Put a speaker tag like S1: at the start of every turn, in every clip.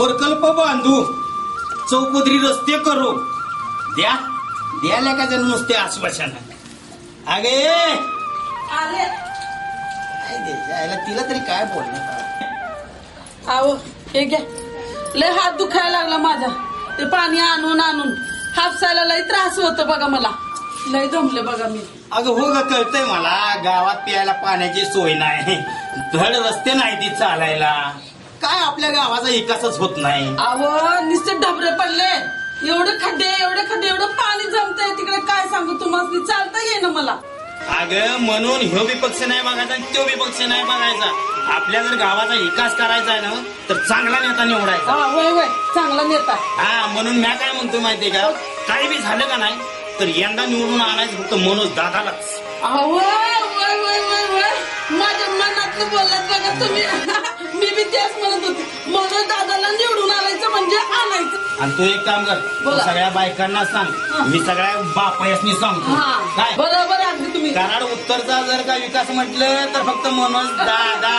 S1: प्रकल्प बांधू, चौपदरी रस्ते करू, द्यायला का जण नुसते आश्वासन. अगे
S2: आले
S1: द्यायला तिला तरी काय बोलणार.
S2: आहो हे घ्या. लय हात दुखायला लागला माझा. ते पाणी आणून आणून हापसायला लय त्रास होतो बघा. मला लय जमले बघा मी.
S1: अगं हो ग, कळतंय मला. गावात प्यायला पाण्याची सोय नाही, धड रस्ते नाही ती चालायला. काय आपल्या गावाचा विकासच होत नाही.
S2: अहो नुसते ढबरे पडले. एवढे खड्डे एवढं पाणी जमतंय तिकडे. काय सांगू तुम्हाला, चालता येईना मला.
S1: अगं म्हणून ह्यो बी पक्ष नाही बघायचा आणि तो बी पक्ष नाही बघायचा. आपल्या जर गावाचा विकास करायचा आहे ना, तर चांगला नेता निवडायचा.
S2: होय चांगला नेता.
S1: हा, म्हणून मी काय म्हणतो माहितीये का, काही बी झालं का नाही तर यंदा निवडून आणायचं फक्त मनोज दादालाच.
S2: वय माझ्या मनातलं बोललात बघा तुम्ही. मी बी तेच म्हणत होते, मनोज दादाला निवडून आणायचं म्हणजे आणायचं.
S1: आणि तू एक काम कर, तू सगळ्या बायकांना सांग, मी सगळ्या बापायासनी सांगतो. काय
S2: बरोबर अगदी तुम्ही.
S1: कराड उत्तरचा जर का विकास म्हटलं तर फक्त मनोज दादा.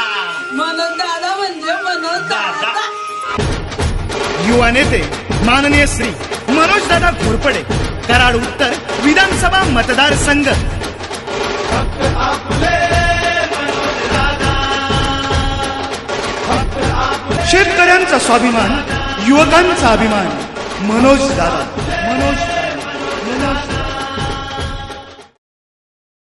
S2: मनोज दादा म्हणजे मनोज दादा.
S3: युवा नेते माननीय श्री मनोजदादा घोरपडे, कराड उत्तर विधानसभा मतदारसंघ. शेतकऱ्यांचा स्वाभिमान, युवकांचा अभिमान, मनोज दादा.